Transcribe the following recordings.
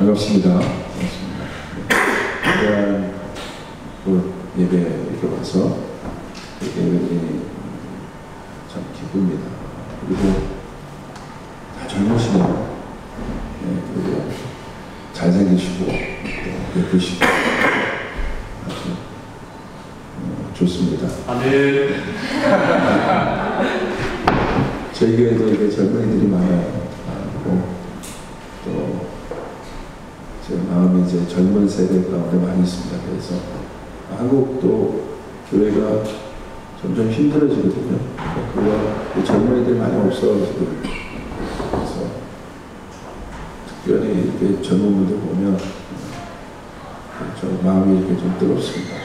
반갑습니다. 반갑습니다. 또한 예배 이렇게 와서 이렇게 예배드리니 참 기쁩니다. 그리고 다 젊으시네요. 네, 그리고 잘생기시고 또 예쁘시고 아주 좋습니다. 아멘. 저희 교회도 이렇게 젊은이들이 많아요. 또 제 마음이 이제 젊은 세대 가운데 많이 있습니다. 그래서 한국도 교회가 점점 힘들어지거든요. 그거 젊은이들이 많이 없어가지고 그래서 특별히 이렇게 젊은 분들 보면 저 마음이 이렇게 좀 뜨겁습니다.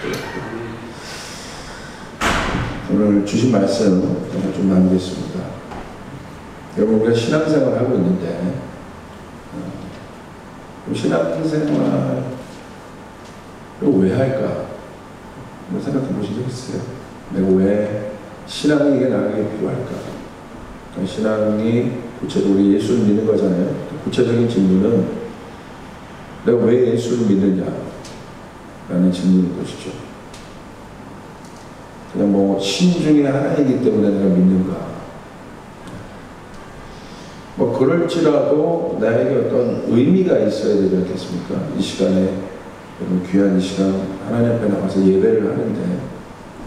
오늘 주신 말씀 좀 나누겠습니다. 여러분, 우리가 신앙생활을 하고 있는데 신앙생활을 왜 할까? 한번 생각해 보신 적 있어요? 내가 왜 신앙이 이게 나에게 필요할까? 그러니까 신앙이 구체적으로 예수를 믿는 거잖아요. 구체적인 질문은 내가 왜 예수를 믿느냐? 라는 질문인 것이죠. 그냥 뭐 신 중에 하나이기 때문에 내가 믿는가? 뭐 그럴지라도 나에게 어떤 의미가 있어야 되지 않겠습니까? 이 시간에 여러분 귀한 이 시간 하나님 앞에 나와서 예배를 하는데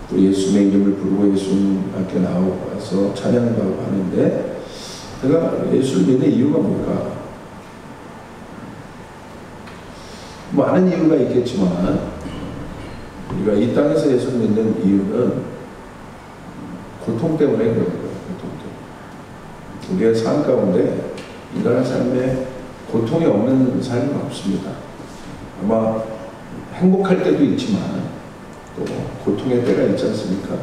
또 예수님의 이름을 부르고 예수님 앞에 나오고 와서 찬양하고 하는데 내가 예수를 믿는 이유가 뭘까? 많은 이유가 있겠지만 우리가 이 땅에서 예수를 믿는 이유는 고통 때문에 그런 거예요. 우리의 삶 가운데 인간의 삶에 고통이 없는 삶은 없습니다. 아마 행복할 때도 있지만 또 고통의 때가 있지 않습니까?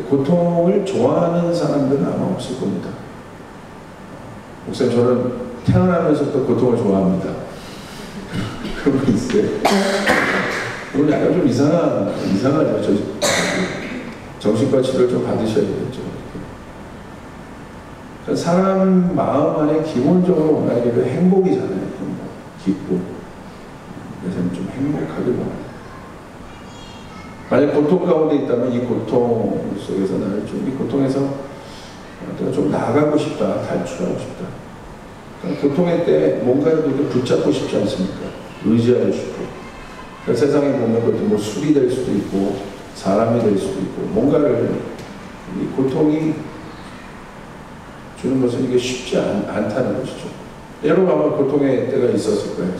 고통을 좋아하는 사람들은 아마 없을 겁니다. 목사님, 저는 태어나면서부터 고통을 좋아합니다. 그런 거 있어요. 오늘 약간 좀 이상하죠. 정신과 치료를 좀 받으셔야겠죠. 사람 마음 안에 기본적으로 원하기를 행복이잖아요. 기쁘고 그래서 좀 행복하길 원합니다. 만약 고통 가운데 있다면 이 고통 속에서 나를 좀 이 고통에서 내가 좀 나가고 싶다, 탈출하고 싶다. 그러니까 고통의 때 뭔가를 그렇게 붙잡고 싶지 않습니까? 의지하고 싶고. 그러니까 세상에 보면 그것도 뭐 술이 될 수도 있고 사람이 될 수도 있고 뭔가를 이 고통이 주는 것은 이게 쉽지 않다는 것이죠. 여러분 아마 고통의 때가 있었을 거예요.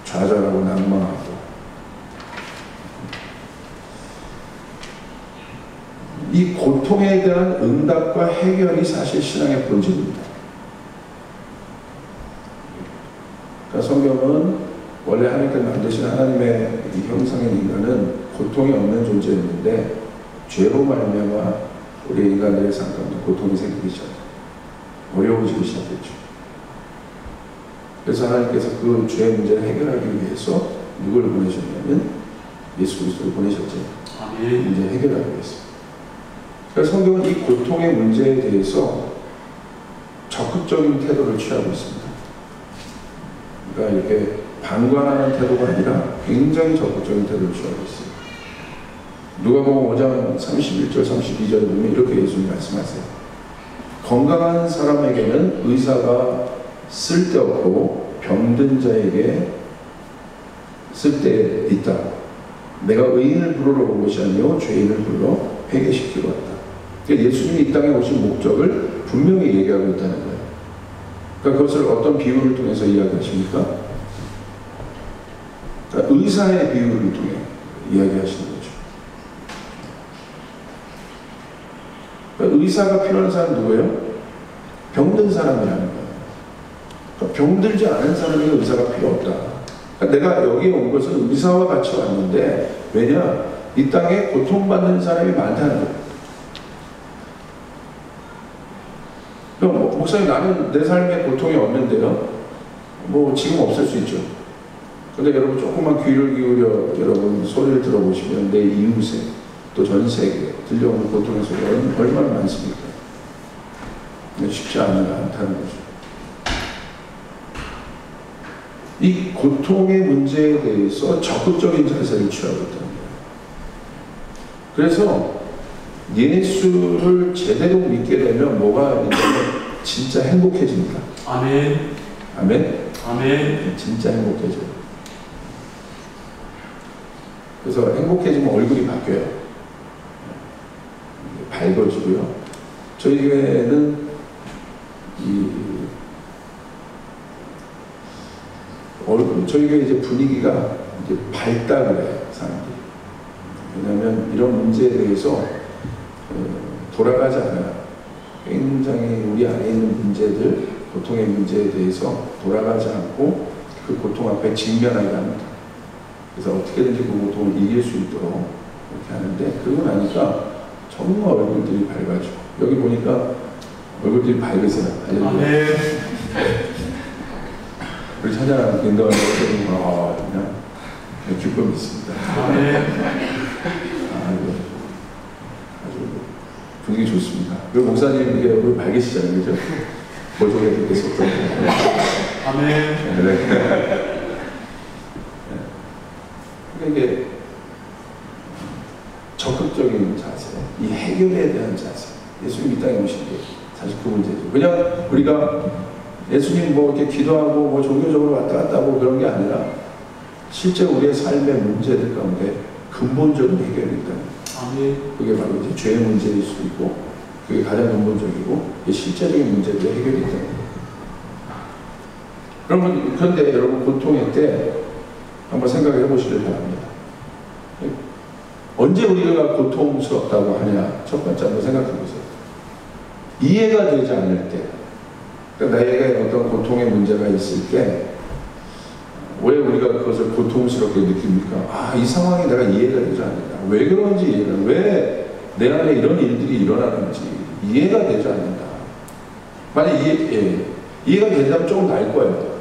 좌절하고 낭망하고. 이 고통에 대한 응답과 해결이 사실 신앙의 본질입니다. 그러니까 성경은 원래 하나님께서 만드신 하나님의 이 형상의 인간은 고통이 없는 존재였는데 죄로 말미암아 우리 인간들의 삶 가운데 고통이 생기기 시작합니다. 어려워지기 시작했죠. 그래서 하나님께서 그 죄의 문제를 해결하기 위해서 누구를 보내셨냐면 예수 그리스도를 보내셨죠. 문제 해결하기 위해서. 그래서 성경은 이 고통의 문제에 대해서 적극적인 태도를 취하고 있습니다. 그러니까 이렇게 방관하는 태도가 아니라 굉장히 적극적인 태도를 취하고 있어요. 누가복음 5장 31절 32절에 보면 이렇게 예수님이 말씀하세요. 건강한 사람에게는 의사가 쓸데없고 병든 자에게 쓸데 있다. 내가 의인을 부르러 온 것이 아니요 죄인을 불러 회개시키러 왔다. 그러니까 예수님이 이 땅에 오신 목적을 분명히 얘기하고 있다는 거예요. 그러니까 그것을 어떤 비유를 통해서 이야기하십니까? 그러니까 의사의 비유를 통해 이야기하시는 거죠. 그러니까 의사가 필요한 사람 누구예요? 병든 사람이라는 거예요. 그러니까 병들지 않은 사람에게 의사가 필요 없다. 그러니까 내가 여기에 온 것은 의사와 같이 왔는데 왜냐? 이 땅에 고통받는 사람이 많다는 거예요. 그럼 목사님 나는 내 삶에 고통이 없는데요? 뭐 지금 없을 수 있죠. 근데 여러분 조금만 귀를 기울여 여러분 소리를 들어보시면 내 이웃에 또 전 세계에 들려오는 고통의 소리가 얼마나 많습니까? 쉽지 않다는 거죠. 이 고통의 문제에 대해서 적극적인 자세를 취하고 있다는 거예요. 그래서 예수를 제대로 믿게 되면 뭐가 있냐면 진짜 행복해집니다. 아멘. 아멘. 아멘. 진짜 행복해져요. 그래서 행복해지면 얼굴이 바뀌어요. 밝아지고요. 저희 교회는 저희 교회 이제 분위기가 이제 밝다 그래요, 사람들이. 왜냐하면 이런 문제에 대해서 돌아가지 않아요. 굉장히 우리 안에 있는 문제들, 고통의 문제에 대해서 돌아가지 않고 그 고통 앞에 직면하게 합니다. 그래서 어떻게든지 그 고통을 이길 수 있도록 이렇게 하는데, 그러고 나니까 정말 얼굴들이 밝아지고, 여기 보니까 얼굴들이 밝으세요. 아멘. 우리 찬양하는 인도하는 것들은 그냥 기쁨이 있습니다. 아멘. 아주 분위기 좋습니다. 그리고 목사님 이게 얼굴 밝으시잖아요, 그죠? 보조개 듣겠어. 아멘. 네. 그러니까 이게 적극적인 자세, 이 해결에 대한 자세. 예수님 이 땅에 오신 게 사실 그 문제죠. 그냥 우리가 예수님 뭐 이렇게 기도하고 뭐 종교적으로 왔다 갔다 하고 그런 게 아니라 실제 우리의 삶의 문제들 가운데 근본적인 해결이 있다는 거예요. 아멘. 그게 바로 이제 죄의 문제일 수도 있고, 그게 가장 근본적이고 실제적인 문제들의 해결이 있다는 거예요. 그러면 그런데 여러분 고통의 때 한번 생각해 보시길 바랍니다. 언제 우리가 고통스럽다고 하냐? 첫 번째 한번 생각해 보세요. 이해가 되지 않을 때, 그러니까 나에게 어떤 고통의 문제가 있을 때 왜 우리가 그것을 고통스럽게 느낍니까? 이 상황이 내가 이해가 되지 않는다. 왜 그런지 왜 내 안에 이런 일들이 일어나는지 이해가 되지 않는다. 만약 이해가 된다면 조금 나을 거예요.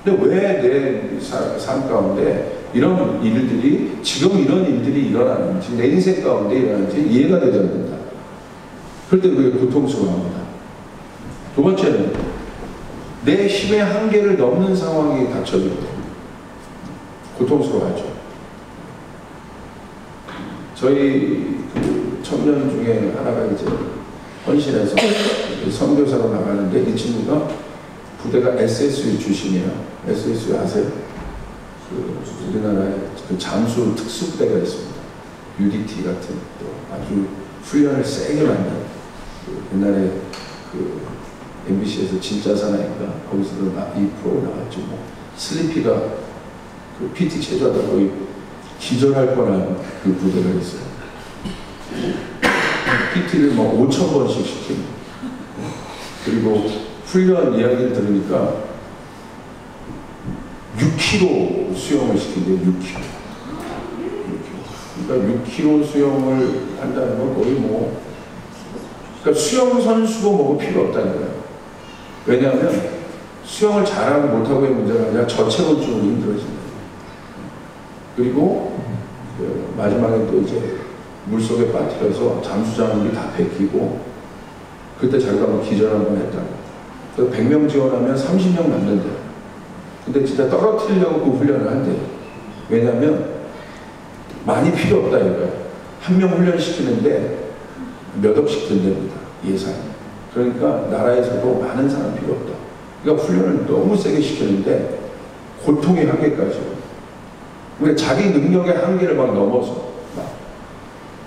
근데 왜 내 삶 가운데 이런 일들이, 지금 이런 일들이 일어나는지, 내 인생 가운데 일어나는지 이해가 되지 않는다. 그럴 때 그게 고통스러워합니다. 두 번째는 내 힘의 한계를 넘는 상황이 닥쳐질 때 고통스러워하죠. 저희 그 청년 중에 하나가 이제 헌신해서 선교사로 나가는데, 이 친구가 부대가 SSU 출신이에요. SSU 아세요? 우리나라에 그 잠수 특수부대가 있습니다. UDT 같은 또 아주 훈련을 세게 만든, 옛날에 그 MBC에서 진짜 사나이인가 거기서도 이 프로 나왔죠. 뭐 슬리피가 그 PT 체조하다 거의 기절할 뻔한 그 부대가 있어요. PT를 뭐 5,000번씩 시킵니다. 그리고 훈련 이야기를 들으니까 6kg 수영을 시킨대요. 6kg. 그러니까 6kg 수영을 한다는 건 거의 뭐, 그러니까 수영 선수고 뭐고 필요 없다는 거예요. 왜냐하면 수영을 잘하고 못하고의 문제가 아니라 저체온증으로 힘들어진다. 그리고 마지막에 또 이제 물속에 빠뜨려서 잠수장비 다 베끼고, 그때 자기가 뭐 기절 한번 했다고. 그래서 100명 지원하면 30명 남는데요. 근데 진짜 떨어뜨리려고 그 훈련을 한대요. 왜냐하면 많이 필요 없다 이거예요. 한 명 훈련시키는데 몇 억씩 든답니다. 예산이. 그러니까 나라에서도 많은 사람 필요 없다. 그러니까 훈련을 너무 세게 시키는데 고통의 한계까지. 그러니까 자기 능력의 한계를 막 넘어서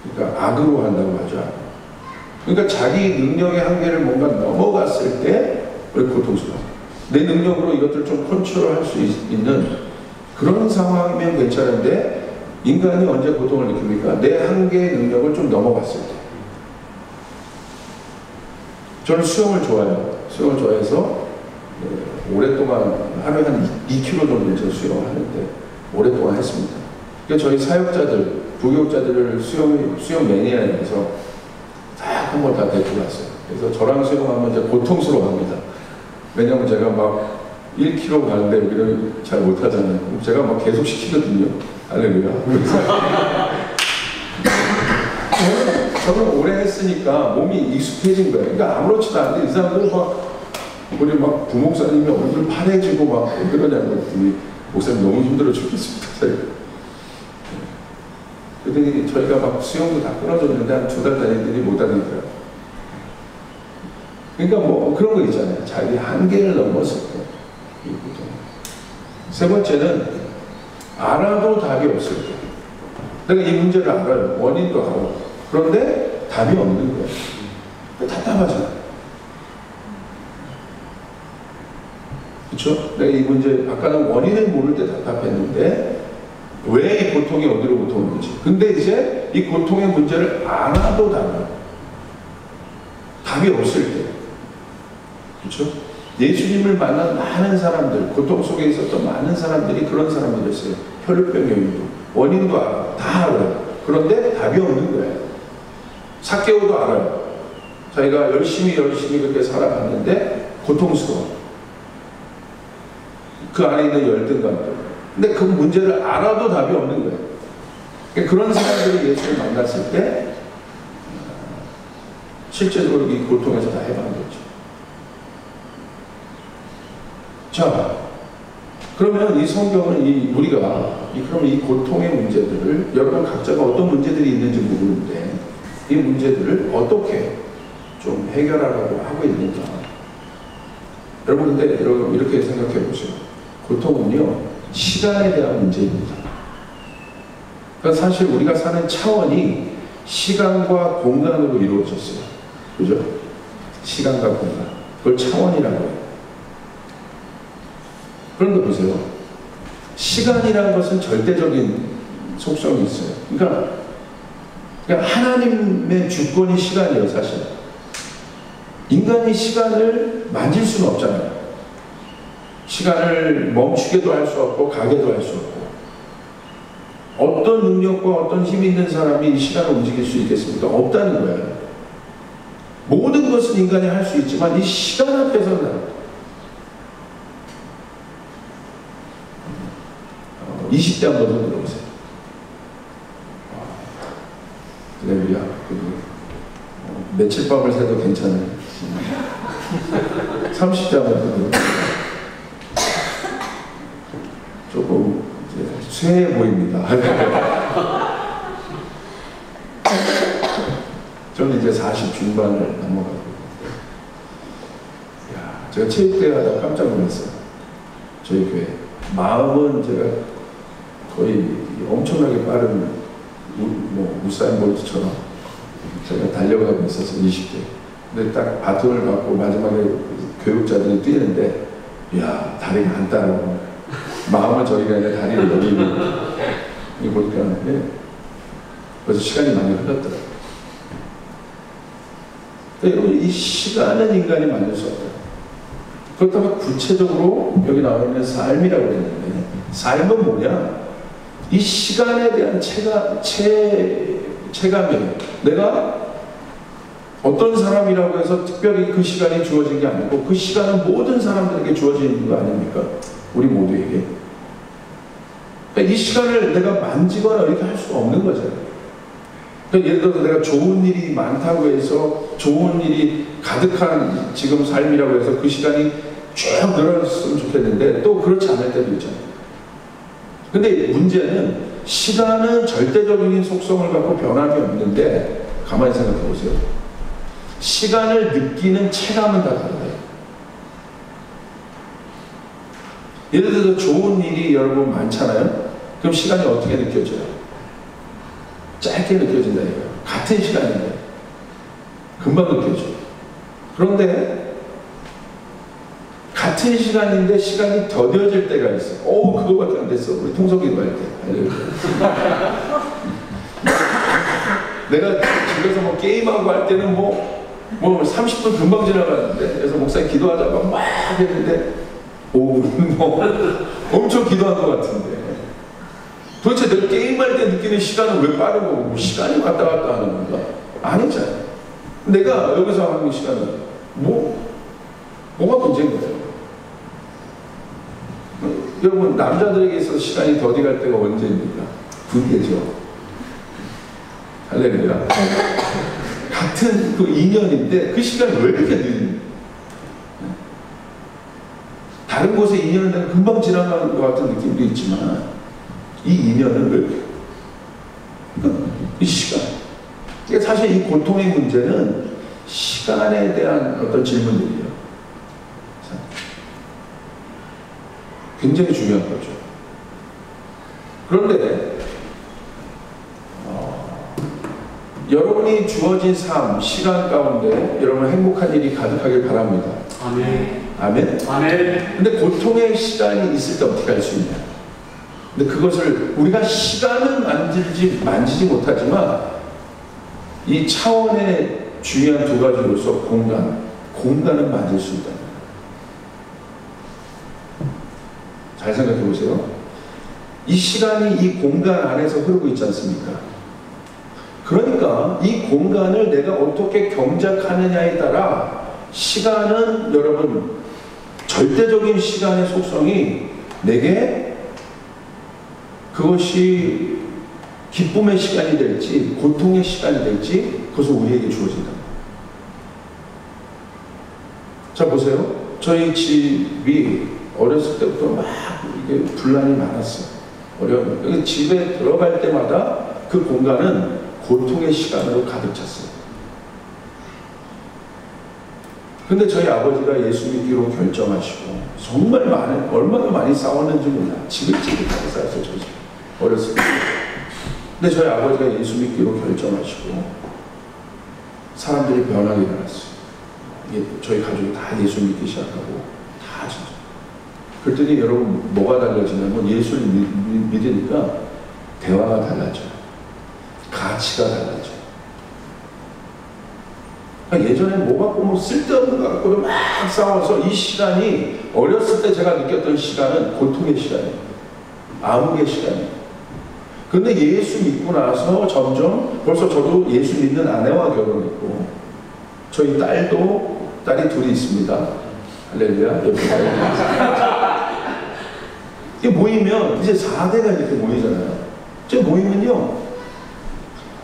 그러니까 악으로 한다고 하죠. 그러니까 자기 능력의 한계를 뭔가 넘어갔을 때 우리 고통스러워. 내 능력으로 이것들을 좀 컨트롤할 수 있는 그런 상황이면 괜찮은데, 인간이 언제 고통을 느낍니까? 내 한계의 능력을 좀 넘어갔을 때. 저는 수영을 좋아해요. 수영을 좋아해서 오랫동안 하루에 한 2km 정도 제가 수영을 하는데 오랫동안 했습니다. 그러니까 저희 사역자들, 부교육자들을 수영 매니아에서 다 한 번 다 데리고 갔어요. 그래서 저랑 수영하면 이제 고통스러워합니다. 왜냐면 제가 막 1km 가는데 여기를 잘 못하잖아요. 제가 막 계속 시키거든요. 할렐루야. 저는 오래 했으니까 몸이 익숙해진 거예요. 그러니까 아무렇지도 않은데 이 사람들은 막 우리 막 부목사님이 얼굴 파래지고 막 그러냐고 했더니 목사님 너무 힘들어 죽겠습니다. 그랬더니 저희가 막 수영도 다 끊어줬는데 한 2달 다니더니 못 다니더라고요. 그러니까 뭐 그런 거 있잖아요. 자기 한계를 넘었을 때. 세 번째는 알아도 답이 없을 때. 내가 이 문제를 알아요. 원인도 알아. 그런데 답이 없는 거예요. 답답하잖아요. 그렇죠? 내가 이 문제, 아까는 원인을 모를 때 답답했는데 왜 이 고통이 어디로부터 오는지. 근데 이제 이 고통의 문제를 알아도 답이 없을 때. 그렇죠? 예수님을 만난 많은 사람들, 고통 속에 있었던 많은 사람들이 그런 사람들이었어요. 혈루병 여인도. 원인도 알아. 다 알아요. 그런데 답이 없는 거예요. 삭개오도 알아요. 자기가 열심히 그렇게 살아갔는데 고통스러워. 그 안에 있는 열등감들. 근데 그 문제를 알아도 답이 없는 거예요. 그러니까 그런 사람들이 예수를 만났을 때 실제적으로 이 고통에서 다 해방됐죠. 자, 그러면 이 성경은 우리가 그러면 이 고통의 문제들을 여러분 각자가 어떤 문제들이 있는지 모르는데 이 문제들을 어떻게 좀 해결하라고 하고 있는가? 여러분 근데 여러분 이렇게 생각해 보세요. 고통은요 시간에 대한 문제입니다. 그러니까 사실 우리가 사는 차원이 시간과 공간으로 이루어졌어요. 그죠? 시간과 공간. 그걸 차원이라고 해요. 그런데 보세요. 시간이라는 것은 절대적인 속성이 있어요. 그러니까 하나님의 주권이 시간이에요, 사실. 인간이 시간을 만질 수는 없잖아요. 시간을 멈추게도 할 수 없고 가게도 할 수 없고. 어떤 능력과 어떤 힘이 있는 사람이 이 시간을 움직일 수 있겠습니까? 없다는 거예요. 모든 것은 인간이 할 수 있지만 이 시간 앞에서는 20대 한번 손 들어보세요. 할렐루야. 며칠 밤을 새도 괜찮아요. 30대 한번 들어보세요. 조금 이제 쇠해 보입니다. 저는 이제 40 중반을 넘어가고, 제가 체육대회 하다가 깜짝 놀랐어요. 저희 교회. 마음은 제가 거의 엄청나게 빠른 우사인 볼트처럼 제가 달려가고 있어서 20대. 근데 딱 바톤을 받고 마지막에 교육자들이 뛰는데, 이야, 다리가 안 따라오고, 마음은 저기가 아니라 다리를 여기고, 이거 보니까, 그래서 시간이 많이 흘렀더라고요. 여러분, 이 시간은 인간이 만들 수 없다. 그렇다면 구체적으로 여기 나와 있는 삶이라고 했는데, 삶은 뭐냐? 이 시간에 대한 체감이에요. 내가 어떤 사람이라고 해서 특별히 그 시간이 주어진 게 아니고 그 시간은 모든 사람들에게 주어진 거 아닙니까? 우리 모두에게. 그러니까 이 시간을 내가 만지거나 이렇게 할 수가 없는 거잖아요. 그러니까 예를 들어서 내가 좋은 일이 많다고 해서 좋은 일이 가득한 지금 삶이라고 해서 그 시간이 쭉 늘어났으면 좋겠는데 또 그렇지 않을 때도 있잖아요. 근데 문제는 시간은 절대적인 속성을 갖고 변함이 없는데 가만히 생각해 보세요. 시간을 느끼는 체감은 다 달라요. 예를 들어서 좋은 일이 여러분 많잖아요. 그럼 시간이 어떻게 느껴져요? 짧게 느껴진다 이거예요. 같은 시간인데 금방 느껴져요. 그런데 같은 시간인데 시간이 더뎌질 때가 있어요. 그거밖에 안 됐어. 우리 통성기도 할 때. 내가 집에서 뭐 게임하고 할 때는 뭐 30분 금방 지나갔는데, 그래서 목사님 기도하다가 막 했는데 5분 엄청 기도한 것 같은데 도대체 내가 게임할 때 느끼는 시간은 왜 빠른 거고 시간이 왔다 갔다 하는 건가? 아니잖아요. 내가 여기서 하는 시간은 뭐가 문제인 거예요? 여러분, 남자들에게 있어서 시간이 더디갈 때가 언제입니까? 군대죠. 할렐루야. 같은 그 2년인데 그 시간이 왜 이렇게 느립니까? 다른 곳에 인연은 내가 금방 지나가는 것 같은 느낌도 있지만 이 인연은 이 시간. 그러니까 사실 이 고통의 문제는 시간에 대한 어떤 질문들이에요. 굉장히 중요한 거죠. 그런데 여러분이 주어진 삶, 시간 가운데 여러분 행복한 일이 가득하길 바랍니다. 아멘. 아멘? 아멘. 근데 고통의 시간이 있을 때 어떻게 할 수 있냐? 근데 그것을 우리가 시간은 만지지 못하지만 이 차원의 중요한 두 가지로서 공간은 만질 수 있다. 잘 생각해 보세요. 이 시간이 이 공간 안에서 흐르고 있지 않습니까? 그러니까 이 공간을 내가 어떻게 경작하느냐에 따라 시간은 여러분 절대적인 시간의 속성이 내게 그것이 기쁨의 시간이 될지 고통의 시간이 될지 그것은 우리에게 주어진다. 자 보세요. 저희 집이 어렸을 때부터 막 이게 분란이 많았어요. 어려운 집에 들어갈 때마다 그 공간은 고통의 시간으로 가득 찼어요. 근데 저희 아버지가 예수 믿기로 결정하시고 정말 얼마나 많이 싸웠는지 몰라. 지긋지긋하게 싸웠어요. 저희 집 어렸을 때. 근데 저희 아버지가 예수 믿기로 결정하시고 사람들이 변하게 일어났어요. 저희 가족이 다 예수 믿기 시작하고 다 진짜. 그랬더니 여러분 뭐가 달라지냐면 예수를 믿으니까 대화가 달라져요. 가치가 달라져요. 그러니까 예전에 뭐 갖고 뭐 쓸데없는 거 갖고도 막 싸워서 이 시간이 어렸을 때 제가 느꼈던 시간은 고통의 시간이에요. 암흑의 시간이에요. 근데 예수 믿고 나서 점점 벌써 저도 예수 믿는 아내와 결혼했고 저희 딸이 둘이 있습니다. 할렐루야. 이게 모이면 이제 4대가 이렇게 모이잖아요. 저 모이면요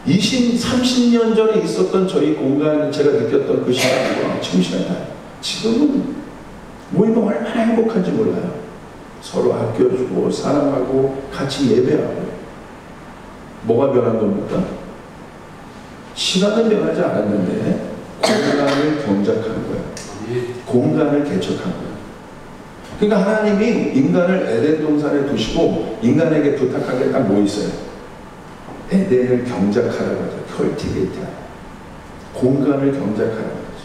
20, 30년 전에 있었던 저희 공간 제가 느꼈던 그 시간과 지금 시간이 달라요. 지금은 모이면 얼마나 행복한지 몰라요. 서로 아껴주고 사랑하고 같이 예배하고. 뭐가 변한 겁니까? 시간은 변하지 않았는데 공간을 경작한 거예요. 공간을 개척한 거예요. 그러니까 하나님이 인간을 에덴 동산에 두시고 인간에게 부탁한 게 딱 뭐 있어요? 에덴을 경작하라고 하죠. 컬티베이트. 공간을 경작하라고 하죠.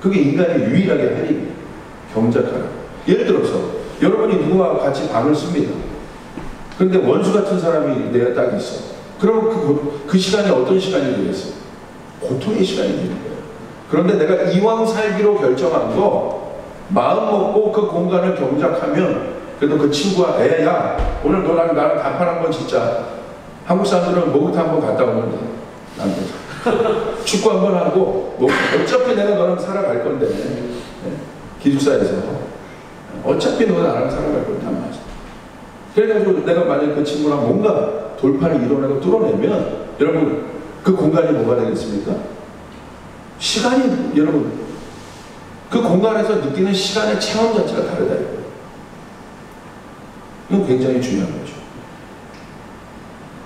그게 인간이 유일하게 할 일이에요. 경작하라고. 예를 들어서 여러분이 누구와 같이 방을 씁니다. 그런데 원수 같은 사람이 내가 딱 있어. 그러면 그 시간이 어떤 시간이 되겠어요? 고통의 시간이 되는 거예요. 그런데 내가 이왕 살기로 결정한 거 마음 먹고 그 공간을 경작하면 그래도 그 친구가 야 오늘 너랑 나랑 단판 한번 짓자. 한국 사람들은 목욕탕 한번 갔다 오면 안 되죠. 축구 한번 하고 뭐 어차피 내가 너랑 살아갈 건데 기숙사에서 어차피 너가 나랑 살아갈 건데 안 맞아. 그래가지고 내가 만약 그 친구랑 뭔가 돌파를 이뤄내고 뚫어내면 여러분 그 공간이 뭐가 되겠습니까? 시간이 여러분 그 공간에서 느끼는 시간의 체험 자체가 다르다 이거예요. 이건 굉장히 중요한 거죠.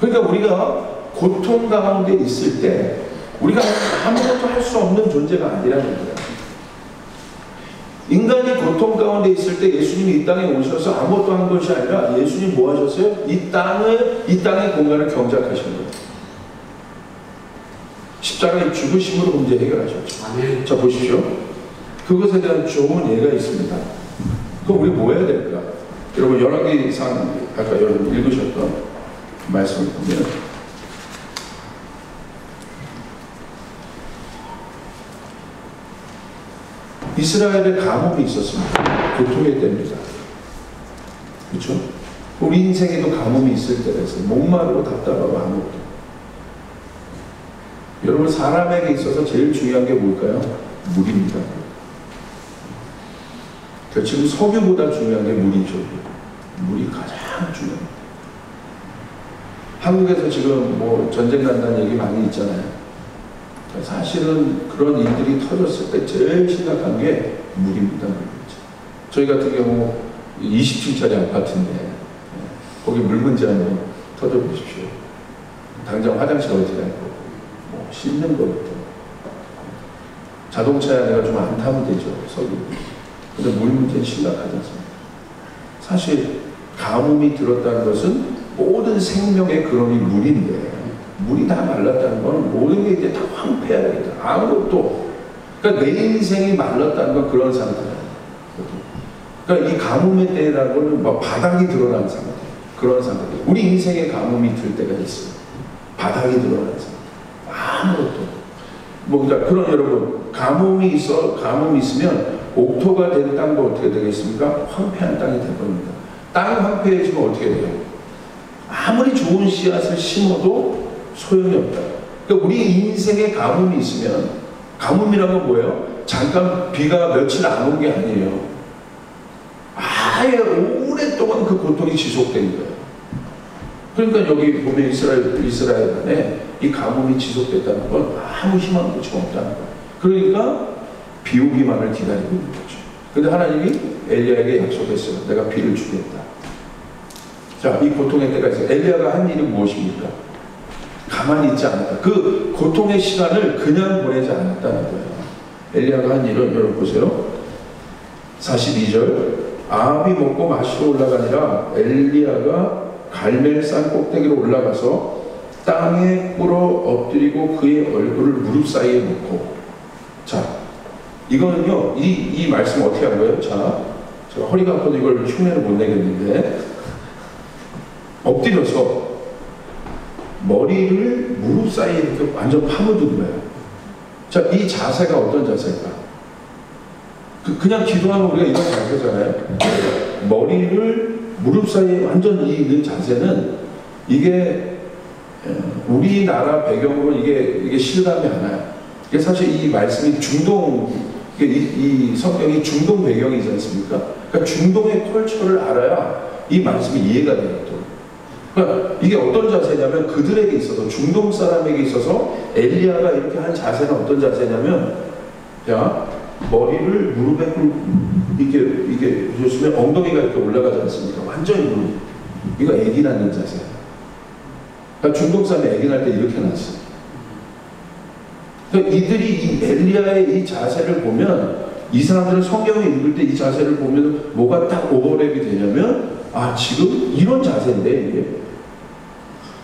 그러니까 우리가 고통 가운데 있을 때 우리가 아무것도 할 수 없는 존재가 아니라는 거예요. 인간이 고통 가운데 있을 때 예수님이 이 땅에 오셔서 아무것도 한 것이 아니라 예수님 뭐 하셨어요? 이 땅의 공간을 경작하신 거예요. 십자가의 죽으심으로 문제 해결하셨죠. 아멘. 자 보십시오. 그것에 대한 좋은 예가 있습니다. 그럼 우리 뭐 해야 될까? 여러분 열왕기상 아까 여러분 읽으셨던 말씀을 보면 이스라엘의 가뭄이 있었습니다. 고통의 때입니다. 그렇죠? 우리 인생에도 가뭄이 있을 때가 있어요. 목마르고 답답하고 아무것도. 여러분 사람에게 있어서 제일 중요한 게 뭘까요? 물입니다. 지금 석유보다 중요한 게 물이죠. 물이 가장 중요합니다. 한국에서 지금 뭐 전쟁 난다는 얘기 많이 있잖아요. 사실은 그런 일들이 터졌을 때 제일 심각한 게 물입니다. 저희 같은 경우 20층짜리 아파트인데 거기 물 문제 한번 터져보십시오. 당장 화장실 어디 갈 거고 뭐 씻는 거부터 자동차에 내가 좀 안 타면 되죠. 서기. 근데 물 문제는 심각하지 않습니까? 사실 가뭄이 들었다는 것은 모든 생명의 근원이 물인데 물이 다 말랐다는 건 모든 게 이제 다 황폐하겠다. 아무것도. 그러니까 내 인생이 말랐다는 건 그런 상태예요. 그러니까 이 가뭄의 때라는 건 막 바닥이 드러나는 상태. 그런 상태. 우리 인생에 가뭄이 들 때가 있어요. 바닥이 드러나는 상태. 아무것도. 그러니까 그런 여러분, 가뭄이 있으면 옥토가 된 땅도 어떻게 되겠습니까? 황폐한 땅이 될 겁니다. 땅이 황폐해지면 어떻게 돼요? 아무리 좋은 씨앗을 심어도 소용이 없다. 그러니까 우리 인생에 가뭄이 있으면, 가뭄이란 건 뭐예요? 잠깐 비가 며칠 안 온 게 아니에요. 아예 오랫동안 그 고통이 지속된 거예요. 그러니까 여기 보면 이스라엘 안에 이 가뭄이 지속됐다는 건 아무 희망도 지금 없다는 거예요. 그러니까 비 오기만을 기다리고 있는 거죠. 근데 하나님이 엘리야에게 약속했어요. 내가 비를 주겠다. 자, 이 고통의 때가 있어요. 엘리야가 한 일은 무엇입니까? 가만히 있지 않았다. 그 고통의 시간을 그냥 보내지 않았다는 거예요. 엘리야가 한 일은 여러분 보세요. 42절 아합이 먹고 마시러 올라가니라 엘리야가 갈멜산 꼭대기로 올라가서 땅에 꿇어 엎드리고 그의 얼굴을 무릎 사이에 놓고. 자, 이거는요, 이 말씀 어떻게 한 거예요? 자, 제가 허리가 아파도 이걸 흉내를 못 내겠는데, 엎드려서 머리를 무릎 사이에 이렇게 완전 파묻은 거예요. 자, 이 자세가 어떤 자세일까? 그냥 기도하면 우리가 이런 자세잖아요. 머리를 무릎 사이에 완전 있는 자세는 이게 우리나라 배경으로 이게 실감이 안 와요. 이게 사실 이 말씀이 이 성경이 중동 배경이지 않습니까? 그러니까 중동의 컬처를 알아야 이 말씀이 이해가 돼요. 그러니까 이게 어떤 자세냐면 그들에게 있어서 중동 사람에게 있어서 엘리야가 이렇게 한 자세는 어떤 자세냐면, 자, 머리를 무릎에 이게 보셨으면 엉덩이가 이렇게 올라가지 않습니까? 완전히 무릎. 이거 애기 낳는 자세야. 그러니까 중동 사람이 애기 낳을 때 이렇게 낳았어요. 그러니까 이들이 이 엘리야의 이 자세를 보면, 이 사람들은 성경을 읽을 때 이 자세를 보면 뭐가 딱 오버랩이 되냐면, 아, 지금 이런 자세인데 이게.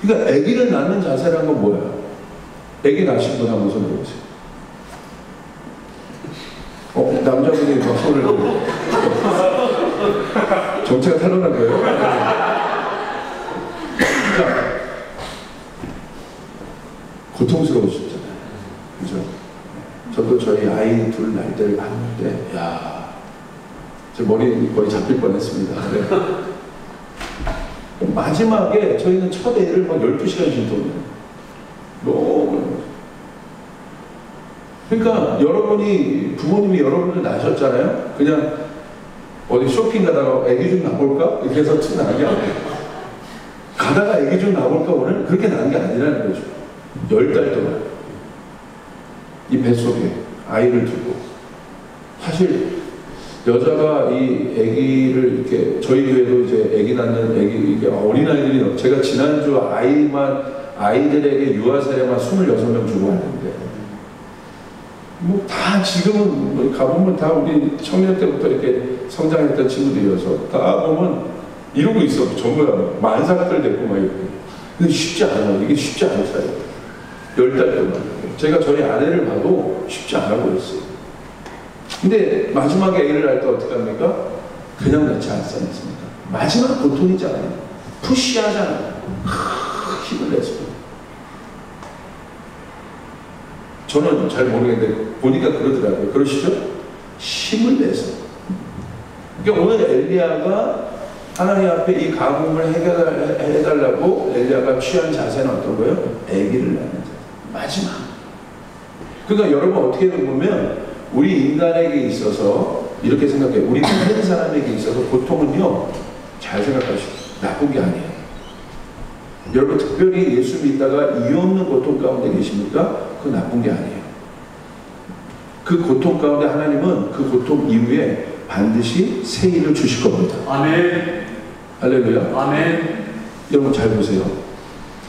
그러니까 아기를 낳는 자세라는 건 뭐야? 아기 낳으신 분 한번 손 들어보세요. 남자분이 막 손을 들고 정체가 탄로난 거예요? 그러니까 고통스러우셨잖아요. 그죠? 저도 저희 아이 둘 날 때를 봤는데, 야, 제 머리 거의 잡힐 뻔했습니다. 마지막에 저희는 첫 애를 막 12시간 쉰다고요. 너무. 그러니까 여러분이, 부모님이 여러분을 낳으셨잖아요. 그냥 어디 쇼핑 가다가 애기 좀 낳아볼까? 이렇게 해서 툭 낳은 게 아니에요. 가다가 애기 좀 낳아볼까 오늘? 그렇게 낳은 게 아니라는 거죠. 10달 동안 이 뱃속에 아이를 두고. 사실 여자가 이 아기를 이렇게, 저희 교회도 이제 아기 낳는 이게 어린아이들이, 제가 지난주 아이들에게 유아세례만 26명 주고 왔는데, 뭐 다 지금은 가보면 다 우리 청년 때부터 이렇게 성장했던 친구들이어서 다 보면 이러고 있어. 전부 다 만삭들 됐고 막 이렇게. 근데 쉽지 않아요. 이게 쉽지 않아요. 10달 동안. 제가 저희 아내를 봐도 쉽지 않아 보였어요. 근데 마지막에 애를 낳을 때 어떻게 합니까? 그냥 낳지 않지 않습니까? 마지막 고통이잖아요. 푸시하잖아요. 힘을 내서. 저는 잘 모르겠는데 보니까 그러더라고요. 그러시죠? 힘을 내서. 그러니까 오늘 엘리야가 하나님 앞에 이 가뭄을 해달라고 엘리야가 취한 자세는 어떤 거예요? 아기를 낳는 자세. 마지막. 그러니까 여러분 어떻게 보면 우리 인간에게 있어서 이렇게 생각해요. 우리 다른 사람에게 있어서 고통은요, 잘 생각하시고 나쁜 게 아니에요. 여러분 특별히 예수 믿다가 이유 없는 고통 가운데 계십니까? 그건 나쁜 게 아니에요. 그 고통 가운데 하나님은 그 고통 이후에 반드시 새 일을 주실 겁니다. 아멘. 할렐루야. 아멘. 여러분 잘 보세요.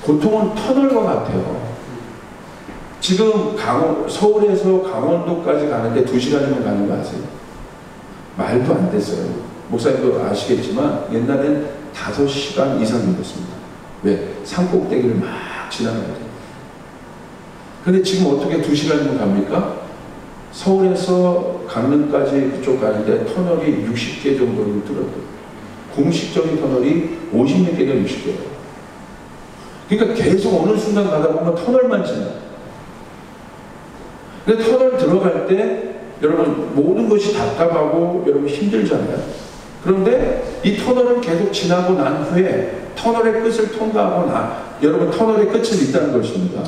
고통은 터널과 같아요. 지금 서울에서 강원도까지 가는데 2시간이면 가는 거 아세요? 말도 안 됐어요. 목사님도 아시겠지만 옛날엔 5시간 이상 걸렸습니다. 왜? 산꼭대기를 막 지나가야 돼요. 근데 지금 어떻게 2시간이면 갑니까? 서울에서 강릉까지 그쪽 가는데 터널이 60개 정도를 뚫었대요. 공식적인 터널이 50몇 개가 60개예요. 그러니까 계속 어느 순간 가다 보면 터널만 지나요. 근데 터널 들어갈 때 여러분 모든 것이 답답하고 여러분 힘들잖아요. 그런데 이 터널을 계속 지나고 난 후에 터널의 끝을 통과하고 여러분 터널의 끝은 있다는 것입니다.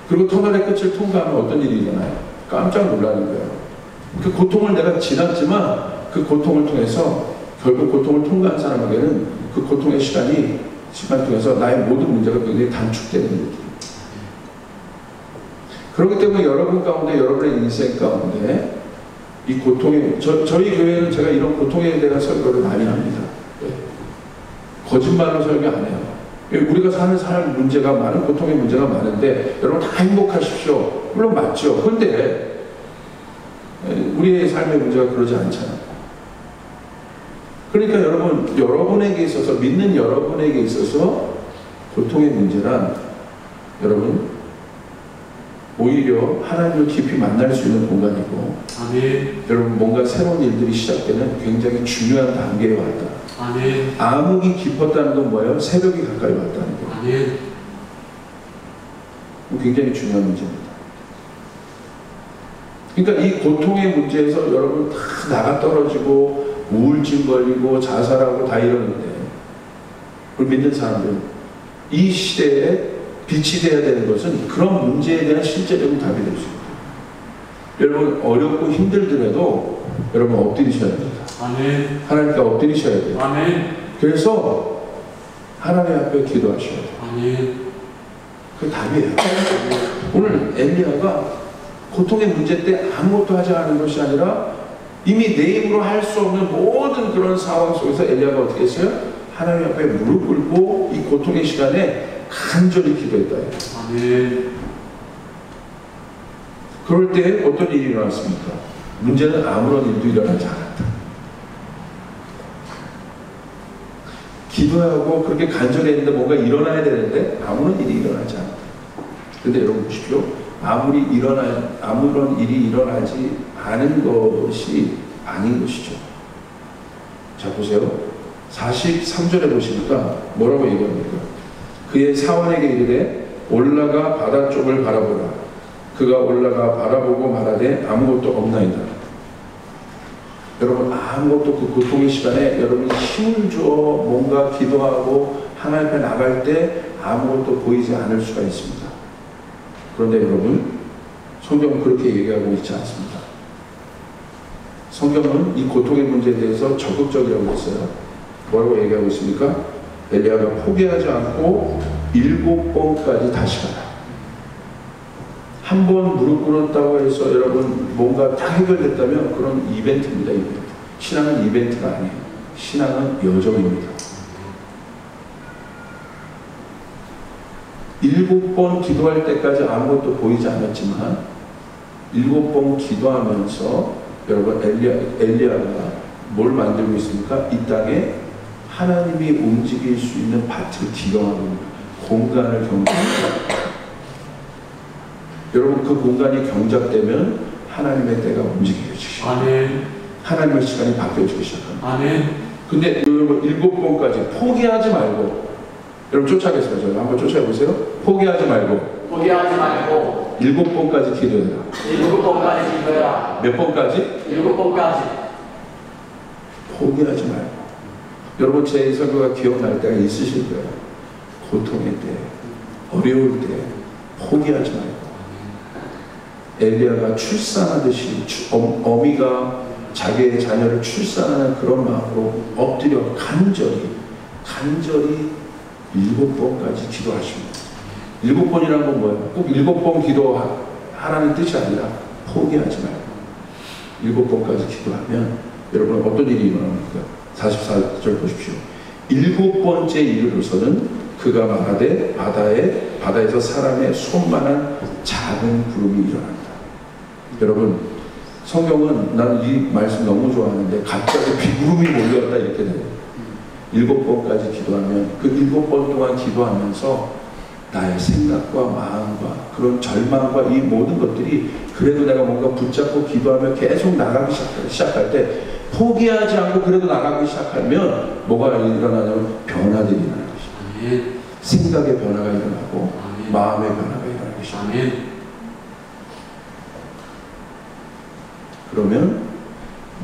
그리고 터널의 끝을 통과하면 어떤 일이 일어나요? 깜짝 놀라는 거예요. 그 고통을 내가 지났지만 그 고통을 통해서 결국 고통을 통과한 사람에게는 그 고통의 시간 통해서 나의 모든 문제가 굉장히 단축되는 느낌. 그렇기 때문에 여러분 가운데, 여러분의 인생 가운데 이 고통에, 저희 교회는 제가 이런 고통에 대한 설교를 많이 합니다. 거짓말로 설교 안 해요. 우리가 사는 삶 문제가 많은, 고통의 문제가 많은데 여러분 다 행복하십시오. 물론 맞죠. 그런데 우리의 삶의 문제가 그러지 않잖아요. 그러니까 여러분에게 있어서, 믿는 여러분에게 있어서 고통의 문제란 여러분 오히려 하나님을 깊이 만날 수 있는 공간이고, 아멘. 여러분 뭔가 새로운 일들이 시작되는 굉장히 중요한 단계에 왔다. 아멘. 암흑이 깊었다는 건 뭐예요? 새벽이 가까이 왔다는 거예요. 아멘. 굉장히 중요한 문제입니다. 그러니까 이 고통의 문제에서 여러분 다 나가 떨어지고 우울증 걸리고 자살하고 다 이러는데, 우리 믿는 사람들은 이 시대에 빛이 되어야 되는 것은 그런 문제에 대한 실제적인 답이 될 수 있어요. 여러분 어렵고 힘들더라도 여러분 엎드리셔야 됩니다. 아멘. 하나님께 엎드리셔야 돼요. 아멘. 그래서 하나님 앞에 기도하셔야 돼요. 아멘. 그 답이에요. 오늘 엘리야가 고통의 문제 때 아무것도 하지 않은 것이 아니라 이미 내 힘으로 할 수 없는 모든 그런 상황 속에서 엘리야가 어떻게 했어요? 하나님 앞에 무릎 꿇고 이 고통의 시간에 간절히 기도했다. 아멘. 그럴 때 어떤 일이 일어났습니까? 문제는 아무런 일도 일어나지 않았다. 기도하고 그렇게 간절히 했는데 뭔가 일어나야 되는데 아무런 일이 일어나지 않았다. 그런데 여러분 보십시오. 아무런 일이 일어나지 않은 것이 아닌 것이죠. 자 보세요. 43절에 보시니까 뭐라고 얘기합니까? 그의 사원에게 이르되 올라가 바다 쪽을 바라보라. 그가 올라가 바라보고 말하되 아무것도 없나이다. 여러분 아무것도, 그 고통의 시간에 여러분이 힘을 줘 뭔가 기도하고 하나님 앞에 나갈 때 아무것도 보이지 않을 수가 있습니다. 그런데 여러분 성경은 그렇게 얘기하고 있지 않습니다. 성경은 이 고통의 문제에 대해서 적극적이라고 했어요. 뭐라고 얘기하고 있습니까? 엘리야가 포기하지 않고 7번까지 다시 가라. 한 번 무릎 꿇었다고 해서 여러분 뭔가 다 해결됐다면 그런 이벤트입니다. 이벤트. 신앙은 이벤트가 아니에요. 신앙은 여정입니다. 7번 기도할 때까지 아무것도 보이지 않았지만 7번 기도하면서 여러분 엘리야가 뭘 만들고 있습니까? 이 땅에 하나님이 움직일 수 있는 밭을 기경하고 공간을 경작합니다. 여러분 그 공간이 경작되면 하나님의 때가 움직이기 시작합니다. 하나님의 시간이 바뀌어지기 시작합니다. 아멘. 근데 여러분 7번까지 포기하지 말고, 여러분 쫓아가겠습니다. 저희 한번 쫓아보세요. 포기하지 말고 7번까지 기도해라. 7번까지 기도해라. 몇 번까지? 7번까지. 포기하지 말고. 여러분 제 설교가 기억날 때가 있으실 거예요. 고통의 때, 어려울 때 포기하지 말고. 엘리야가 출산하듯이 어미가 자기의 자녀를 출산하는 그런 마음으로 엎드려 간절히 7번까지 기도하십니다. 7번이라는 건 뭐예요? 꼭 7번 기도하라는 뜻이 아니라 포기하지 말고 7번까지 기도하면 여러분 어떤 일이 일어납니까? 44절 보십시오. 7번째 이르러서는 그가 말하되 바다에서 사람의 손만한 작은 구름이 일어난다. 여러분 성경은 나는 이 말씀 너무 좋아하는데 갑자기 비구름이 몰려왔다 이렇게 돼요. 7번까지 기도하면 그 7번 동안 기도하면서 나의 생각과 마음과 그런 절망과 이 모든 것들이 그래도 내가 뭔가 붙잡고 기도하며 계속 나가기 시작할 때 포기하지 않고 그래도 나가기 시작하면 뭐가 일어나냐면 변화들이 일어나는 것입니다. 생각의 변화가 일어나고 마음의 변화가 일어나는 것입니다. 그러면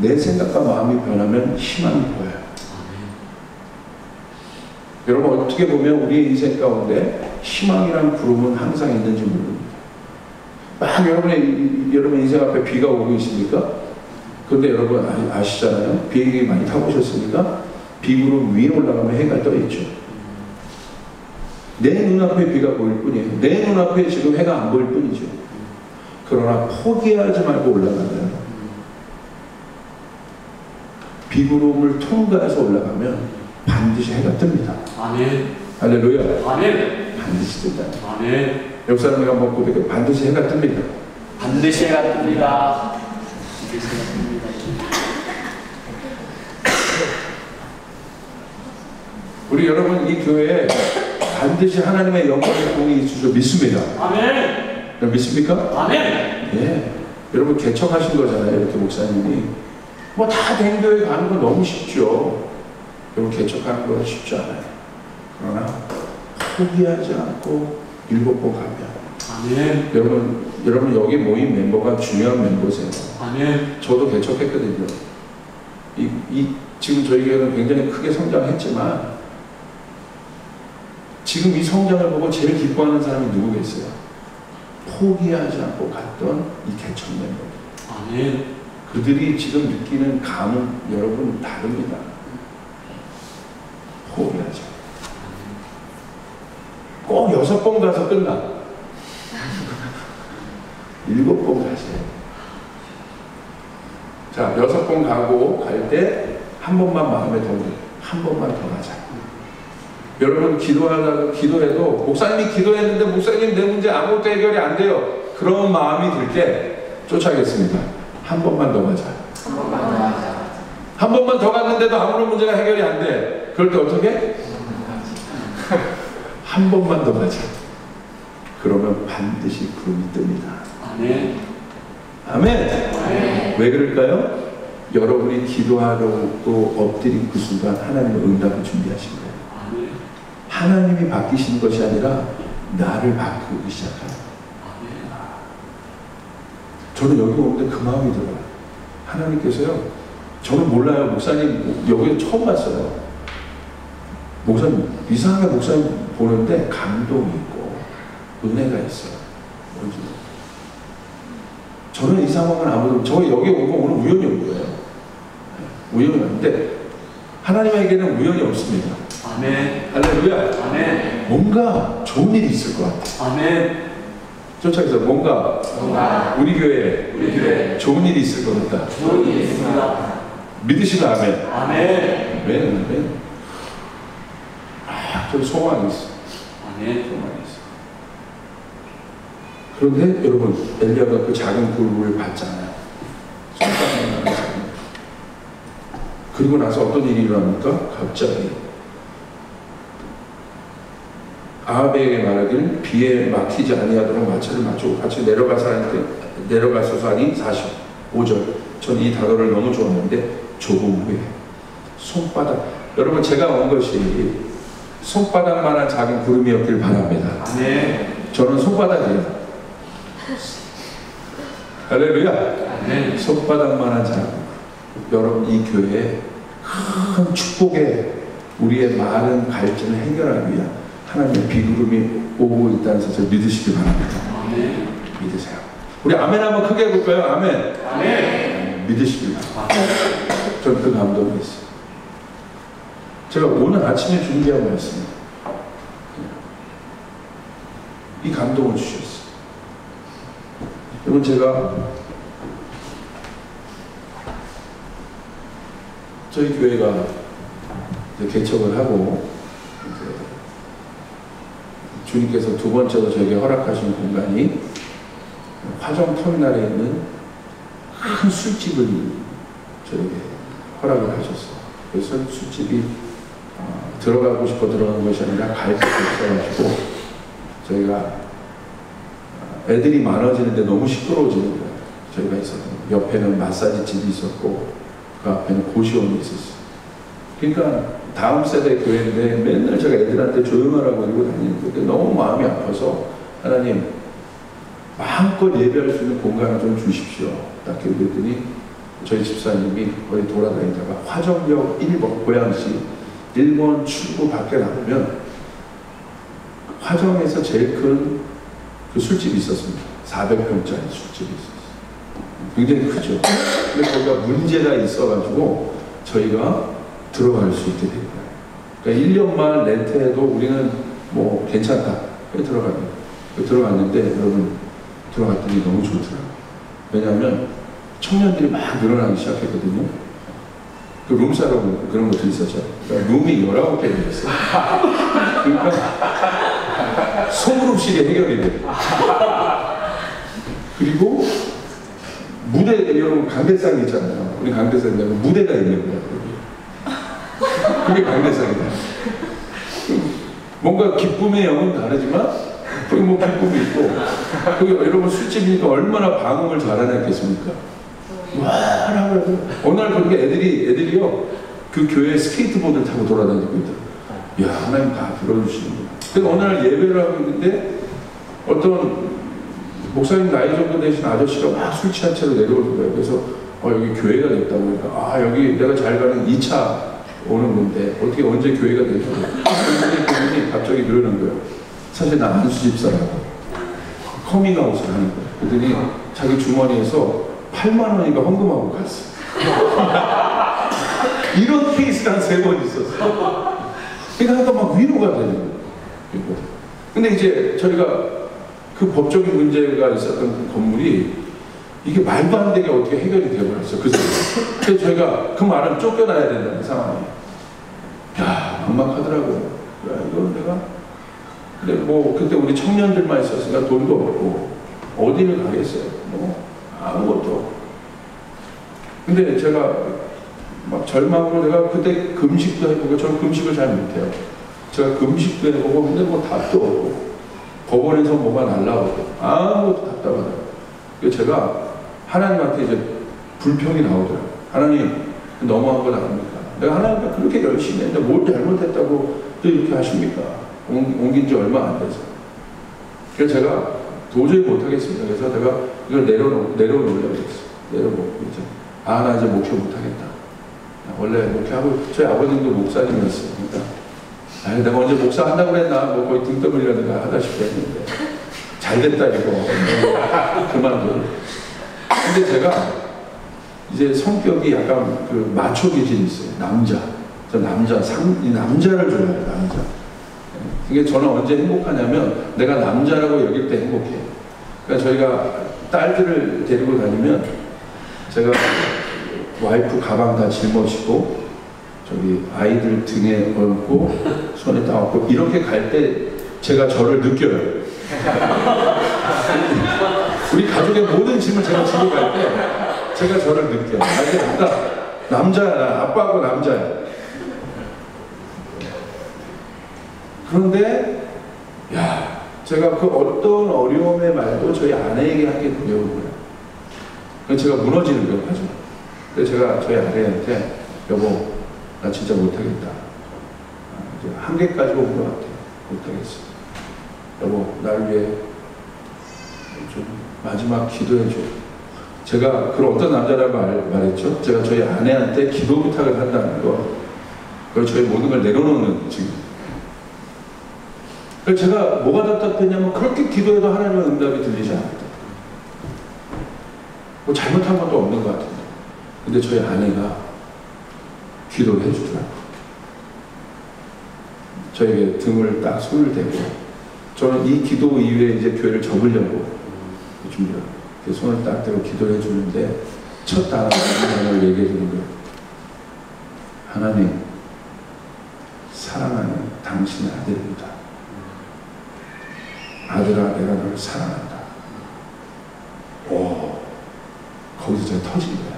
내 생각과 마음이 변하면 희망이 보여요. 여러분 어떻게 보면 우리 인생 가운데 희망이란 구름은 항상 있는지 모릅니다. 막 여러분 인생 앞에 비가 오고 있습니까? 그런데 여러분 아시잖아요. 비행기 많이 타보셨습니까? 비구름 위에 올라가면 해가 떠 있죠. 내 눈앞에 비가 보일 뿐이에요. 내 눈앞에 지금 해가 안 보일 뿐이죠. 그러나 포기하지 말고 올라가면 비구름을 통과해서 올라가면 반드시 해가 뜨니다. 아멘. 할렐루야. 아멘. 반드시 뜬다. 아멘. 옆 사람에게 한번 고백해. 반드시 해가 뜹니다. 반드시 해가 뜹니다. 우리 여러분 이 교회에 반드시 하나님의 영광의 공이 있을 줄 믿습니다. 아멘. 믿습니까? 아멘. 예. 여러분 개척하신 거잖아요. 이렇게 목사님이 뭐 다 된 교회 가는 건 너무 쉽죠. 여러분 개척하는 건 쉽지 않아요. 그러나 포기하지 않고 7번 가면 아멘. 여러분 여기 모인 멤버가 중요한 멤버세요. 아멘. 저도 개척했거든요. 지금 저희 교회는 굉장히 크게 성장했지만 지금 이 성장을 보고 제일 기뻐하는 사람이 누구겠어요? 포기하지 않고 갔던 이 개척 멤버들. 아멘. 그들이 지금 느끼는 감은 여러분 다릅니다. 포기하죠. 꼭 6번 가서 끝나. 7번 가세요. 자, 6번 가고 갈 때 한 번만 마음에 더 한 번만 더 가자. 여러분 기도해도 목사님이 기도했는데 목사님 내 문제 아무것도 해결이 안 돼요. 그런 마음이 들 때 쫓아가겠습니다. 한 번만 더 가자. 한 번만 더 가자. 한 번만 더 갔는데도 아무런 문제가 해결이 안 돼. 그럴 때 어떻게? 한 번만 더 가자. 그러면 반드시 구름이 뜹니다. 아멘. 아멘. 아멘. 왜 그럴까요? 여러분이 기도하려고 엎드린 그 순간 하나님은 응답을 준비하신 거예요. 아멘. 하나님이 바뀌시는 것이 아니라 나를 바꾸기 시작해요. 아멘. 저는 여기 오는데 그 마음이 들어요. 하나님께서요. 저는 몰라요. 목사님 여기 처음 봤어요. 목사님 이상하게 목사님 보는데 감동이 있고 은혜가 있어요. 뭔지 저는 이 상황은 아무도 저 여기 온 거 오늘 우연히 온 거예요. 우연히 왔는데 하나님에게는 우연이 없습니다. 아멘. 할렐루야. 아멘. 뭔가 좋은 일이 있을 것 같아요. 아멘. 쫓아서 뭔가 우리 교회에 좋은 일이 있을 것 같다. 좋은 일이 있습니다. 믿으시면 아멘. 아멘. 아멘. 저 소망이 있어. 아멘. 소망이 있어. 그런데 여러분 엘리야가 그 작은 구름을 봤잖아요. 그리고 나서 어떤 일이 일어납니까? 갑자기 아합에게 말하기를 비에 막히지 아니하도록 마차를 맞추고 같이 내려가소서 하니 45절. 전 이 단어를 너무 좋아하는데 조금 후에 손바닥. 여러분 제가 온 것이 손바닥만한 작은 구름이었길 바랍니다. 네. 저는 손바닥이에요. 할렐루야. 네. 손바닥만한 작은 여러분 이 교회에 큰 축복에 우리의 많은 갈증을 해결하기 위한 하나님의 비구름이 오고 있다는 사실을 믿으시기 바랍니다. 아멘. 믿으세요. 우리 아멘 한번 크게 해볼까요? 아멘. 아멘. 믿으시기 바랍니다. 저는 그 감동이 있어요. 제가 오늘 아침에 준비하고 왔습니다. 이 감동을 주셨어요. 여러분 제가 저희 교회가 이제 개척을 하고 이제 주님께서 두 번째로 저에게 허락하신 공간이 화정 터미널에 있는 큰 술집을 저에게 허락을 하셨어요. 그래서 술집이 들어가고 싶어 들어가는 것이 아니라 갈 곳이 없어가지고 저희가 애들이 많아지는데 너무 시끄러워지는 거예요. 저희가 있었던 옆에는 마사지 집이 있었고 그 앞에는 고시원이 있었어요. 그러니까 다음 세대 교회인데 맨날 제가 애들한테 조용하라고 이러고 다니는데 너무 마음이 아파서 하나님 마음껏 예배할 수 있는 공간을 좀 주십시오. 딱 그랬더니 저희 집사님이 거기 돌아다니다가 화정역 1번 고양시 1번 출구 밖에 나오면 화정에서 제일 큰 그 술집이 있었습니다. 400평짜리 술집이 있었어요. 굉장히 크죠. 근데 거기가 문제가 있어가지고 저희가 들어갈 수 있게 된 거예요. 그러니까 1년만 렌트해도 우리는 뭐 괜찮다. 들어갔는데 여러분 들어갔더니 너무 좋더라고요. 왜냐하면 청년들이 막 늘어나기 시작했거든요. 그 룸사롱 그런 것도 있었죠. 그러니까 룸이 19개 있었어요. 그러니까 소그룹식의 해결이 돼요. 그리고 무대, 여러분 강대상 있잖아요. 우리 강대상 되면 무대가 있는 거예요. 그게 강대상이다. 뭔가 기쁨의 영은 다르지만 거기 뭐 기쁨이 있고 거기 여러분 술집이니까 얼마나 방음을 잘하겠습니까? 와 하고 어느 날 그렇게 애들이요 그 교회 스케이트보드를 타고 돌아다니고 있더라고요. 야 하나님 다 들어주시는구나. 그래서 어느 날 예배를 하고 있는데 어떤 목사님 나이 정도 되신 아저씨가 막 술 취한 채로 내려오는 거예요. 그래서 여기 교회가 됐다고 그러니까 여기 내가 잘 가는 2차 오는 건데 어떻게 언제 교회가 되죠? 그분이 갑자기 그러는 거예요. 사실 나 안수 집사라고 커밍아웃을 하는 거예요. 그랬더니 자기 주머니에서 8만 원인가 헌금하고 갔어. 이런 케이스가 한 3번 있었어. 그러니까 막 위로가 되는 거예요. 근데 이제 저희가 그 법적인 문제가 있었던 그 건물이 이게 말도 안 되게 어떻게 해결이 되어버렸어. 그래서 저희가 그 말은 쫓겨나야 된다는 상황이. 야, 막막하더라고요. 야, 이거 내가. 근데 뭐, 그때 우리 청년들만 있었으니까 돈도 없고, 어디를 가겠어요? 뭐, 아무것도. 근데 제가 막 절망으로 내가 그때 금식도 해보고, 저는 금식을 잘 못해요. 제가 금식도 해보고, 근데 뭐 답도 없고, 법원에서 뭐가 날라오고, 아무것도 답답하더라고요. 그래서 제가 하나님한테 이제 불평이 나오더라고요. 하나님, 너무한 건 아닙니까? 내가 하나님과 그렇게 열심히 했는데 뭘 잘못했다고 또 이렇게 하십니까? 옮긴 지 얼마 안 돼서. 그래서 제가 도저히 못하겠습니다. 그래서 내가 이걸 내려놓으려고 했어요. 내려놓고 이제, 나 이제 목회 못하겠다. 원래 목회하고, 저희 아버님도 목사님이었어요. 그러니까, 내가 언제 목사 한다고 그랬나? 뭐 거의 등 떠밀려다가 하다시피 했는데. 잘 됐다, 이거. 그만둬. 근데 제가 이제 성격이 약간 그 마초 기질이 있어요. 남자. 저 남자를 좋아해요, 남자. 이게 저는 언제 행복하냐면 내가 남자라고 여길 때 행복해요. 그러니까 저희가 딸들을 데리고 다니면 제가 와이프 가방 다 짊어지고 저기 아이들 등에 얹고 손에 따갖고 이렇게 갈 때 제가 저를 느껴요. 우리 가족의 모든 짐을 제가 지고 갈 때 제가 저를 느껴요. 이게 남자야. 아빠하고 남자야. 그런데 야, 제가 그 어떤 어려움의 말도 저희 아내에게 하게 두려운 거예요. 그래서 제가 무너지는 거예요, 가족. 그래서 제가 저희 아내한테 여보, 나 진짜 못하겠다. 이제 한계까지 온 것 같아요. 못하겠어. 여보, 날 위해 좀 마지막 기도해줘. 제가 그런 어떤 남자라고 말했죠. 제가 저희 아내한테 기도 부탁을 한다는 거. 그리고 저희 모든 걸 내려놓는 지금. 그래서 제가 뭐가 답답했냐면 그렇게 기도해도 하나님의 응답이 들리지 않았다. 뭐 잘못한 것도 없는 것 같은데. 근데 저희 아내가 기도를 해주더라고요. 저에게 등을 딱 손을 대고 저는 이 기도 이후에 이제 교회를 접으려고 준비하고 손을 딱 대고 기도를 해주는데 첫 단어를 얘기해 주는 거예요. 하나님, 사랑하는 당신의 아들입니다. 아들아, 내가 너를 사랑한다. 오, 거기서 제가 터진 거야.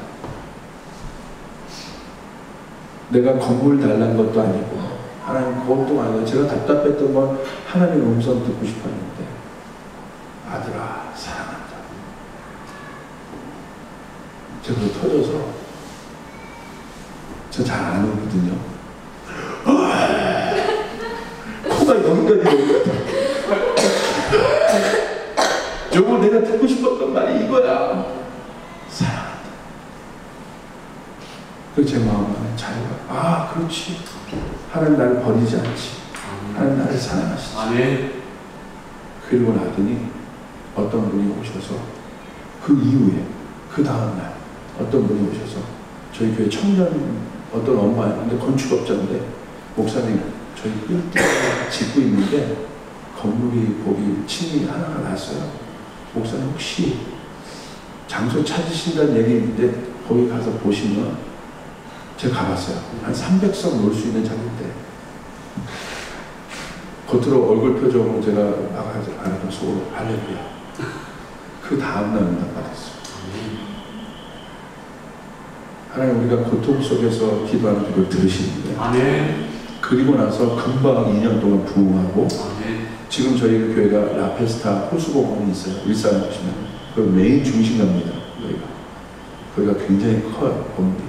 내가 건물 달라는 것도 아니고, 하나님 그것도 아니고, 제가 답답했던 건 하나님의 음성 듣고 싶었는데, 아들아, 사랑한다. 제가 터져서, 저 잘 안 오거든요. 코가 여기까지 오거든. 저거 내가 듣고 싶었던 말이 이거야. 사랑한다. 그 제 마음 안에 자유가, 아, 그렇지. 하나님 나를 버리지 않지. 하나님 나를 사랑하시지. 아멘. 그리고 나더니 어떤 분이 오셔서 그 이후에, 그 다음날 어떤 분이 오셔서 저희 교회 청년 어떤 엄마였는데 건축업자인데, 목사님, 저희 1대 짓고 있는데 건물이 거기 층이 하나가 났어요. 목사님 혹시 장소 찾으신다는 얘기 있는데 거기 가서 보시면, 제가 가봤어요. 한 300석 놓을 수 있는 자리인데, 겉으로 얼굴 표정은 제가 나가지 않아도 속으로 할렐루야. 그 다음날 응답 받았어요. 하나님, 우리가 고통 속에서 기도하는 기도를 들으시는데, 아멘. 그리고 나서 금방 2년 동안 부흥하고, 아멘. 지금 저희 교회가 라페스타 호수공원이 있어요. 일산에 보시면 그 메인 중심가입니다. 거기가 굉장히 커요, 건물이.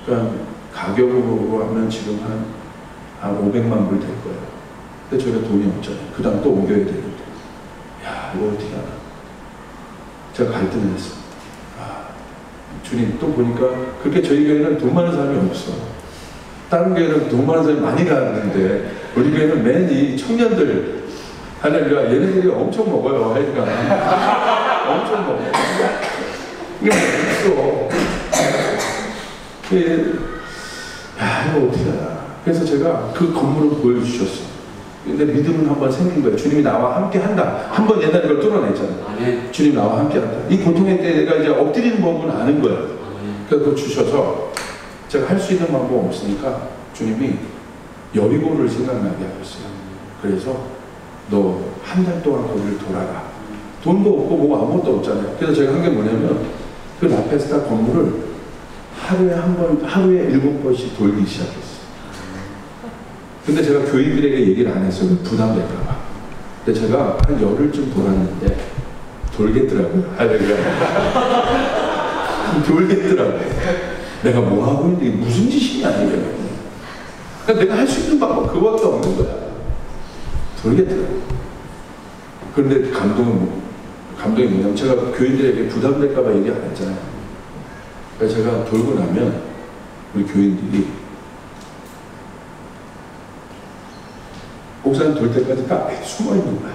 그러니까 가격으로 하면 지금 한 500만 불 될 거예요. 근데 저희가 돈이 없잖아요. 그 다음 또 옮겨야 되는데, 야, 이거 어떻게 하나. 제가 갈등을 했어요. 주님, 또 보니까 그렇게 저희 교회는 돈 많은 사람이 없어. 다른 교회는 돈 많은 사람이 많이 가는데, 우리 교회는 맨 이 청년들, 할렐루야, 얘네들이 엄청 먹어요, 하여간. 엄청 먹어. 이게 뭐 있어. 야, 이거 어떻게 하나. 그래서 제가 그 건물을 보여주셨어. 근데 믿음은 한번 생긴 거예요. 주님이 나와 함께 한다. 한번 옛날에 그걸 뚫어냈잖아요. 아멘. 주님 나와 함께 한다. 이 고통의 때 내가 이제 엎드리는 법은 아는 거예요. 그래서 그거 주셔서 제가 할 수 있는 방법 없으니까 주님이 여리고를 생각나게 하셨어요. 그래서 너 한 달 동안 거기를 돌아라. 돈도 없고 뭐 아무것도 없잖아요. 그래서 제가 한 게 뭐냐면, 그 라페스타 건물을 하루에 7번씩 돌기 시작했어요. 근데 제가 교인들에게 얘기를 안 했어요. 부담될까봐. 근데 제가 한 열흘쯤 돌았는데 돌겠더라고요. 돌겠더라고요. 내가 뭐 하고 있는데 무슨 짓이냐 이게. 그러니까 내가 할 수 있는 방법 그거밖에 없는 거야. 돌겠더라고요. 그런데 감동이 뭐냐면, 제가 교인들에게 부담될까봐 얘기 안 했잖아요. 그래서 제가 돌고 나면 우리 교인들이 목사님 돌 때까지 딱 숨어 있는 거야.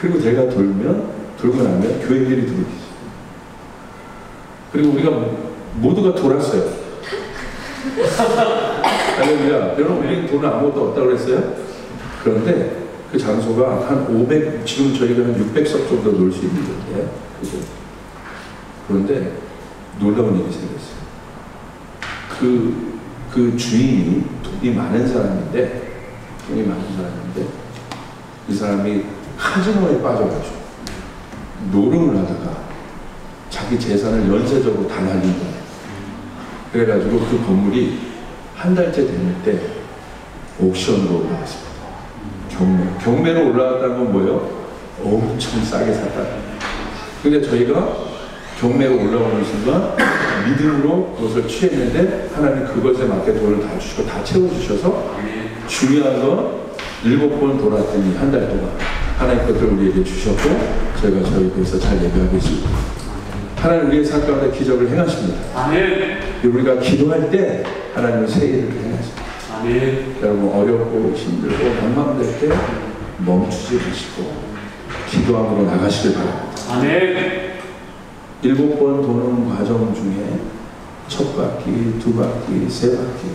그리고 제가 돌고 나면 교인들이 들어오죠. 그리고 우리가 모두가 돌았어요. 할렐루야. 여러분, 우리 돈은 아무것도 없다고 그랬어요? 그런데 그 장소가 한 500, 지금 저희가 한 600석 정도 놓을 수 있는 건데, 그죠? 그런데 놀라운 일이 생겼어요. 그 주인이 돈이 많은 사람인데, 이 사람이 카지노에 빠져가지고 노름을 하다가 자기 재산을 연쇄적으로 다 날린 거예요. 그래가지고 그 건물이 한 달째 됐는데 옥션으로 올라왔습니다. 경매로 올라왔다는 건 뭐예요? 엄청 싸게 샀다. 근데 저희가 경매로 올라오는 순간 믿음으로 그것을 취했는데, 하나님 그것에 맞게 돈을 다 주시고 다 채워주셔서, 중요한 건 7번 돌았더니 한 달 동안 하나님 것들을 우리에게 주셨고, 저희가 저희 교회에서 잘 예배하고 있습니다. 하나님 우리의 삶 가운데 기적을 행하십니다. 아멘. 우리가 기도할 때 하나님은 새 일을 행하십니다. 아멘. 여러분, 어렵고 힘들고 방황될 때 멈추지 마시고 기도함으로 나가시길 바랍니다. 아멘. 7번 도는 과정 중에 첫 바퀴, 두 바퀴, 세 바퀴,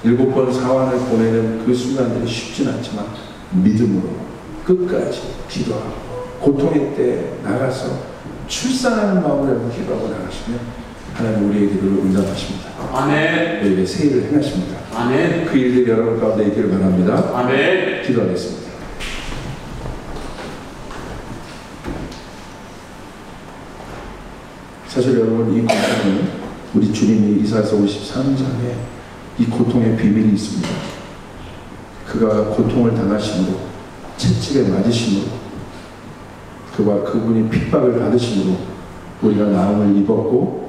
7번 사환을 보내는 그 순간들이 쉽진 않지만 믿음으로 끝까지 기도하고 고통의 때 나가서 출산하는 마음을 여러분 기도하고 나가시면 하나님 우리의 기도를 응답하십니다. 아멘. 우리에게 새 일을 행하십니다. 아멘. 그 일들이 여러분 가운데 있기를 바랍니다. 아멘. 기도하겠습니다. 사실 여러분 이 고통은 우리 주님이 이사야서 53장에 이 고통의 비밀이 있습니다. 그가 고통을 당하심으로 채찍에 맞으심으로 그분이 핍박을 받으심으로 우리가 나음을 입었고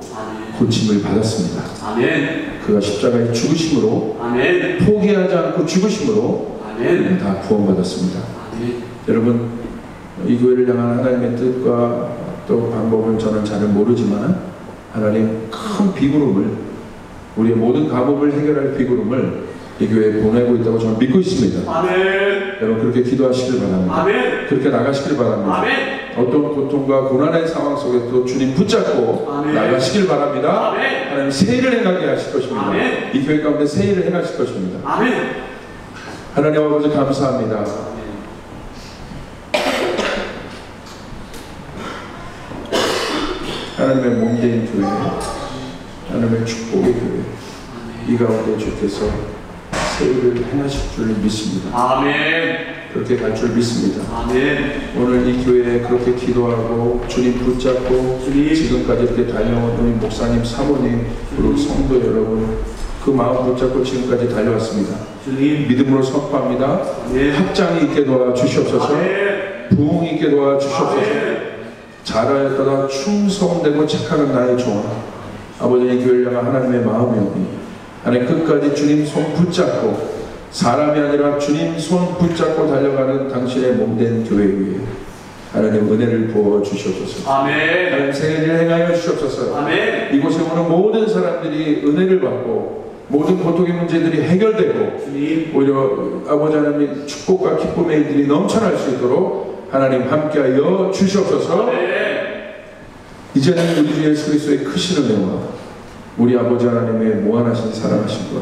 고침을 받았습니다. 아멘. 그가 십자가에 죽으심으로 아멘. 포기하지 않고 죽으심으로 아멘. 다 구원받았습니다. 아멘. 여러분 이 교회를 향한 하나님의 뜻과 또 방법을 저는 잘 모르지만 하나님 큰 비구름을 우리의 모든 가뭄을 해결할 비구름을 이 교회에 보내고 있다고 저는 믿고 있습니다. 아멘. 여러분 그렇게 기도하시길 바랍니다. 아멘. 그렇게 나가시길 바랍니다. 아멘. 어떤 고통과 고난의 상황 속에서도 주님 붙잡고 아멘. 나가시길 바랍니다. 아멘. 하나님 새 일을 행하게 하실 것입니다. 아멘. 이 교회 가운데 새 일을 행하실 것입니다. 아멘. 하나님 아버지 감사합니다. 하나님의 몸된 교회, 하나님의 축복의 교회, 이 가운데 주께서 새 일을 행하실 줄 믿습니다. 아멘. 그렇게 갈 줄 믿습니다. 아멘. 오늘 이 교회에 그렇게 기도하고 주님 붙잡고 주님. 지금까지 이렇게 달려온 우리 목사님, 사모님, 그리고 성도 여러분 그 마음 붙잡고 지금까지 달려왔습니다. 주님. 믿음으로 선포합니다. 아멘. 확장이 있게 도와주시옵소서. 아멘. 부흥이 있게 도와주시옵소서. 아멘. 잘하였다가 충성되고 착하는 나의 종아 아버지의 교회를 향한 하나님의 마음이오니 하나님 끝까지 주님 손 붙잡고 사람이 아니라 주님 손 붙잡고 달려가는 당신의 몸된 교회 위에 하나님 은혜를 부어 주시옵소서. 아멘. 하나님 새 일을 행하여 주시옵소서. 아멘. 이곳에 오는 모든 사람들이 은혜를 받고 모든 고통의 문제들이 해결되고 주님. 오히려 아버지 하나님의 축복과 기쁨의 일들이 넘쳐날 수 있도록 하나님 함께하여 주시옵소서. 아멘. 이제는 우리 주 예수 그리스도의 크신 은혜와 우리 아버지 하나님의 무한하신 사랑하심과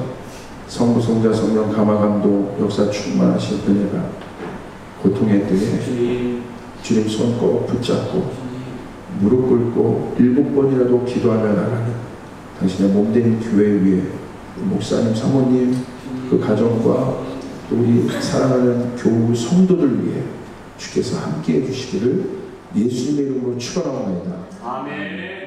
성부 성자 성령 감화감동 역사 충만하신 은혜가 고통의 때에 주님. 주님 손 꼭 붙잡고 무릎 꿇고 7번이라도 기도하며 나가는 당신의 몸된 교회 위에 목사님 사모님 그 가정과 또 우리 사랑하는 교우 성도들 위해 주께서 함께해 주시기를 예수님의 이름으로 축원하옵나이다. 아멘.